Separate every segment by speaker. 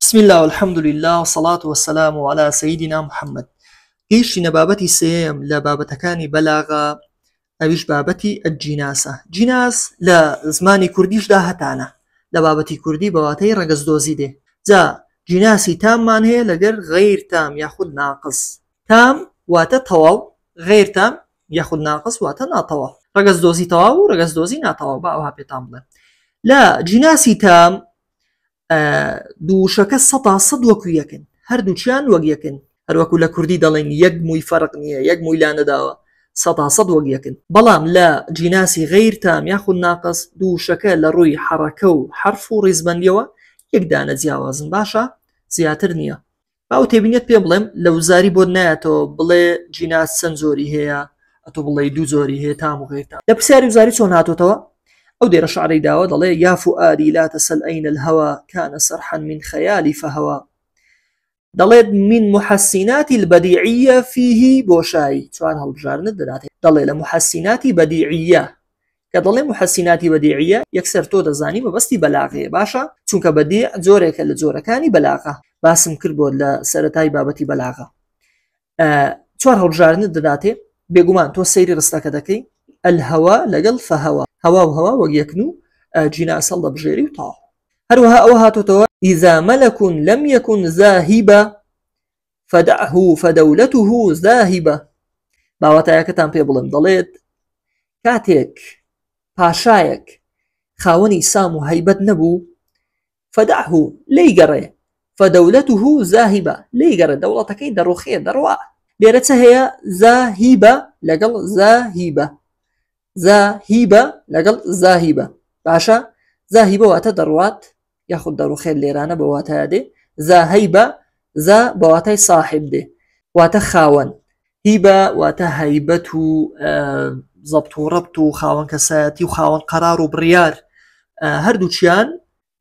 Speaker 1: بسم الله والحمد لله والصلاة والسلام على سيدنا محمد. گەیشتینە بابەتی سێم لە بابەتەکانی بەلاغە، ئەویش بابەتی ئەجیناسە. جیناس لە زمانی کوردیشدا هەتانە، لە بابەتی کوردی بەواتەی ڕەگەزدۆزی دێ. جا جیناسی تاممان هەیە لەگەر غەیر تام یاخود ناقص. تام واتە تەواو، غەیر تام یاخود ناقص واتە ناتەواو. ڕەگەزدۆزی تەواو و ڕەگەزدۆزی ناتەواو، با ئەوها پێتان بڵێن. لە جیناسی تام دووشەکە 100% وەکو یەکن، هەردووچیان وەک یەکن، هەروەکو لە کوردی دەڵێن یەک مووی فەرق نییە، یەک مووی لا نەداوە، 100% وەک یەکن. بەڵام لە جیناسی غەیر تام یاخود ناقص دووشەکە لە ڕووی حەرەکە و حرف و ڕیزبەندیەوە یەک دانە جیاوازن، باشە زیاتر نییە. باو تێبینێت پێ بڵێم لە وزاری بۆ نایەتەوە بڵێ جیناس چەند زۆری هەیە، ئەتۆ بڵێ دوو زۆری هەیە تام و غەیر تام. لە پرسیاری وزاری چۆن هاتوتەوە؟ ئەو دێرە شعرەی داوە دەڵێ یا فؤادی لا تسل أين الهوى كان سرحا من خيالي فهوى. دەڵێت من محسنات البديعية فيه بۆشایی چوار هەڵبژارنت دەداتێ. دەڵێ لە محسناتی بەدیعیە، کە دەڵێ محسناتی بەدیعیە یەکسەر تۆ دەزانی مەبەستی بەلاغەیە، باشە چونکە بەدیع جۆرێکە لە جۆرەکانی بەلاغە. باسم کرد بۆ لە سەرەتای بابەتی بەلاغە. چوار هەڵبژارنت دەداتێ، بێگومان تۆ سەیری ڕستەکە دەکەی. الهەوا لەگەڵ فەهەوا، هەوا و هەوا وەک یەکن و جیناس هەڵدەبژێری و تاو. هەروەها ئەوە هاتوتەوە إذا ملك لم يكن ذاهبا فدعه فدولته ذاهبة. باواتایەکەتان پێ بڵم، دەڵێت کاتێک پاشایەک خاوەنی سام و هەیبەت نەبوو، فدعه لێی گەڕێ، فدولته ذاهبة لێی گەڕێ، دەوڵەتەکەی دەڕۆخێ دەڕوا. لێرە چە هەیە؟ ذاهبة لەگەڵ ذاهبة، ذاهبة لەگەڵ ذاهبة، باشە ذاهبة واتە دەڕوات یاخود دەڕوخێت، لێرانە بە واتایە دێ. ذاهبة ذا بەواتای صاحب دێ، واتە خاوەن. هیبە واتە هەیبەت و زەبط و ڕەبط و خاوەن کەسایەتی و خاوەن قەرار و بڕیار، هەردووچیان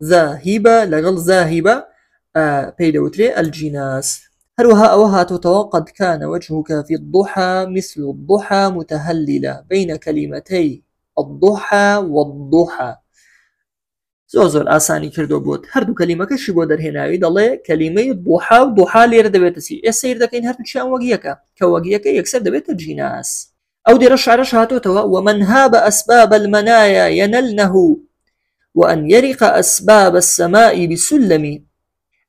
Speaker 1: ذاهبة لەگەڵ ذاهبة پێی دەوترێ الجیناس. هەروەها ئەوە هاتوتەوە قد كان وجهك في الضحى مثل الضحى متهللا بين كلمتي الضحى والضحى. زۆر ئاسانی کردو بۆت، هەردوو کەلیمەکەشی بۆ دەرهێناوی، دەڵێ کەلیمەی ضحى و ضحى لێرە دەبێتە چی؟ ئێستا سیر دەکەین هەردووچیان وەک یەکە، کە وەک یەکە یەکسەر دەبێتە جیناس. ئەو دێرە شعرەش هاتوتەوە ومن هاب أسباب المنايا ينلنه وأن يرق أسباب السماء بسلم.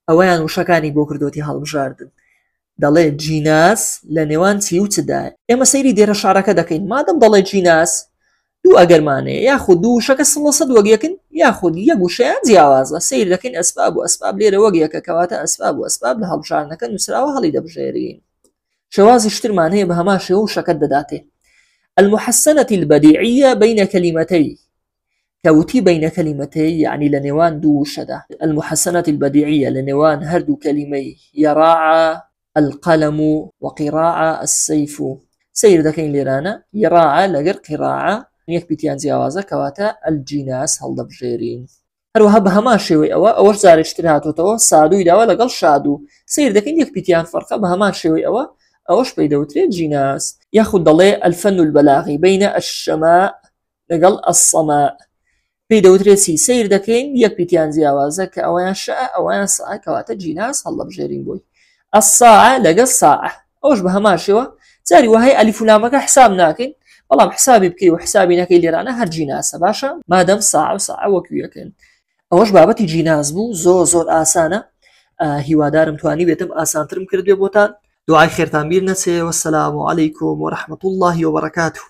Speaker 1: ئەوەیان وشەکانی بۆ کردوتی هەڵبژاردن. دەڵێ جیناس لە نێوان چی و چدایە. ئێمە سەیری دێرە شعرەکە دەکەین، مادەم دەڵێ جیناس دوو ئەگەرمانەیە، یاخود دوو شەکە 100% وەک یەکن، یاخود یەک وشەیان جیاوازە. سیر دەکەین ئەسباب و ئەسباب لێرە وەک یەکە، کەواتە ئەسباب و ئەسباب لە هەڵبژارنەکە نووسراوە هەڵی دەبژێرین. شێوازی شترمان هەیە بە هەمان شێوە وشەکەت دەداتێ. المحسنة البديعية بين كلمتي، كوتي بين كلمتي يعني لنوان دو شدا. المحسنة البديعية لنوان هردو كلمي يراعى القلم وقراعة السيف. سير دكين ليرانا يراعى لقر قراعة يك بيتيان زيوازة كواتا الجيناس هەڵدەبژێرین. هەروەها بە هەمان شێوەی ئەوەش زارشتر هاتوتەوە سادووی داوە لەگەڵ شادو. سیر دەکەین یەک پیتیان فەرقە، بە هەمان شێوەی ئەوەش پێی دەوترێت جیناس. یاخود دەڵێ الفن البلاغي بين الشماء لەگەڵ السەماء، پێی دەوترێت چی؟ سیر دەکەین یەک پیتیان جیاوازە کە ئەویان شەع ئەویان ساع، کەواتە جیناس هەڵدەبژێرین بۆی. الساعة لەگەڵ ساعة، ئەوش بە هەمان شێوە جاری وهەیە ئەلیف و لامەکە حساب ناکەین، بەڵام حسابی بکەی و حسابی نەکەی لێرانە هەر جیناسە، باشە مادەم ساعة و ساعة وەکو یەکن. ئەوەش بابەتی جیناس بوو، زۆر ئاسانە. هیوادارم توانی بێتم ئاسانترم کردوێ بۆتان. دوعای خێرتان بیر نەچێ. وەسەلام عەلەیکوم وەرەحمەتوڵڵاهی وبەرەکاتوه.